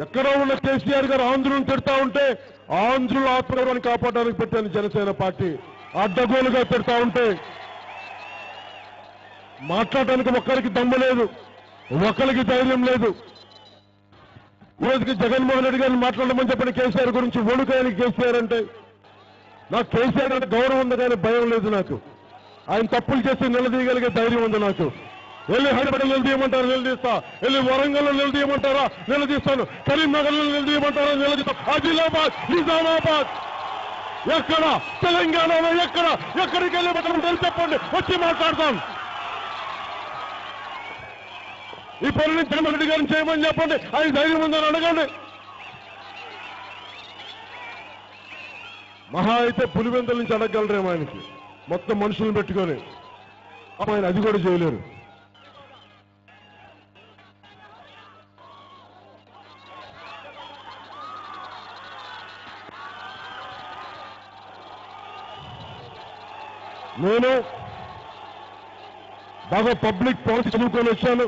ఎక్కడో ఉన్న కేసీఆర్ గారు ఆంధ్రులను తిడతా ఉంటే ఆంధ్రుల ఆత్మగౌరవాన్ని కాపాడడానికి పెట్టాను జనసేన పార్టీ. అడ్డగోలుగా తిడతా ఉంటే మాట్లాడటానికి ఒక్కరికి దమ్ము లేదు, ఒక్కరికి ధైర్యం లేదు. ఈరోజుకి జగన్మోహన్ రెడ్డి గారిని మాట్లాడమని చెప్పిన కేసీఆర్ గురించి వణుకాయనికి కేసీఆర్ అంటే నాకు కేసీఆర్ అంటే గౌరవం ఉంది కానీ భయం లేదు నాకు. ఆయన తప్పులు చేసి నిలదీయగలిగే ధైర్యం ఉంది నాకు. వెళ్ళి హైదరాబాద్ నిలదీయమంటారా నిలదీస్తా, వెళ్ళి వరంగల్లో నిలదీయమంటారా నిలదీస్తాను, కరీంనగర్లో నిలదీయమంటారా నిలదీస్తాను, ఆదిలాబాద్ నిజామాబాద్ ఎక్కడ తెలంగాణలో ఎక్కడికి వెళ్ళి మనం చెప్పండి, వచ్చి మాట్లాడతాం. ఈ పనిని జగన్మోహన్ రెడ్డి గారిని చేయమని చెప్పండి, ఆయన ధైర్యం ఉందని అడగండి. మహా అయితే పులివెందుల నుంచి అడగగలరేమో ఆయనకి, మొత్తం మనుషులను పెట్టుకొని. ఆయన అది కూడా చేయలేరు. నేను బాగా పబ్లిక్ పాలసీ చదువుకొని వచ్చాను.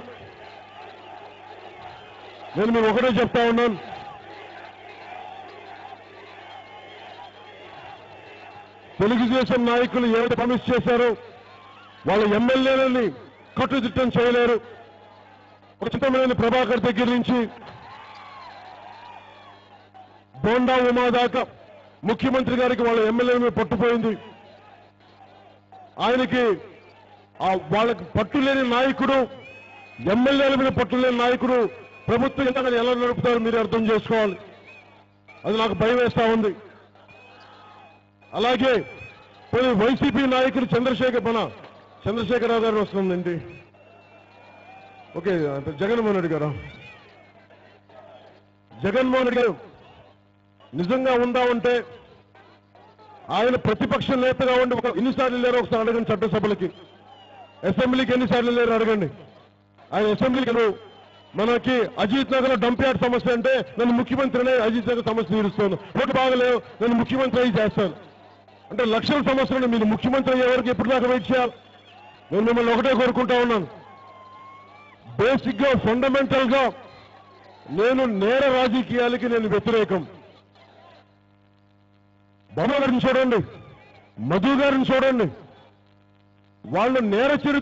నేను మీకు ఒకటే చెప్తా ఉన్నాను, తెలుగుదేశం నాయకులు ఏదైతే ప్రామిస్ చేశారో వాళ్ళ ఎమ్మెల్యేలని కట్టుదిట్టం చేయలేరు. ఒక చింతమనేని ప్రభాకర్ దగ్గర నుంచి బోండా ఉమా దాకా ముఖ్యమంత్రి గారికి వాళ్ళ ఎమ్మెల్యేల మీద పట్టుపోయింది. ఆయనకి వాళ్ళకి పట్టులేని నాయకుడు, ఎమ్మెల్యేల మీద పట్టులేని నాయకుడు ప్రభుత్వం ఎంతగానో ఎలా నడుపుతారో మీరు అర్థం చేసుకోవాలి. అది నాకు భయం వేస్తా ఉంది. అలాగే కొన్ని వైసీపీ నాయకులు చంద్రశేఖరరావు గారు వస్తుందండి. ఓకే, జగన్మోహన్ రెడ్డి గారు నిజంగా ఉందామంటే ఆయన ప్రతిపక్ష నేతగా ఉండి ఎన్నిసార్లు లేరో ఒకసారి అడగండి. చట్టసభలకి అసెంబ్లీకి ఎన్నిసార్లు లేరు అడగండి. ఆయన అసెంబ్లీకి మనకి అజిత్ నగర్ లో డంప్ యార్డ్ సమస్య అంటే నన్ను ముఖ్యమంత్రినే అజిత్ నగర్ సమస్య తీరుస్తాను, రోడ్డు బాగలేవు నన్ను ముఖ్యమంత్రి అయ్యి చేస్తాను అంటే లక్షల సమస్యలు మీరు ముఖ్యమంత్రి అయ్యే వరకు ఎప్పుడు దాకా వెయిట్ చేయాలి? నేను మిమ్మల్ని ఒకటే కోరుకుంటా ఉన్నాను, బేసిక్ గా ఫండమెంటల్ గా నేను నేర రాజకీయాలకి నేను వ్యతిరేకం. బాబు గారిని చూడండి, మధు గారిని చూడండి, వాళ్ళు నేర చరిత్ర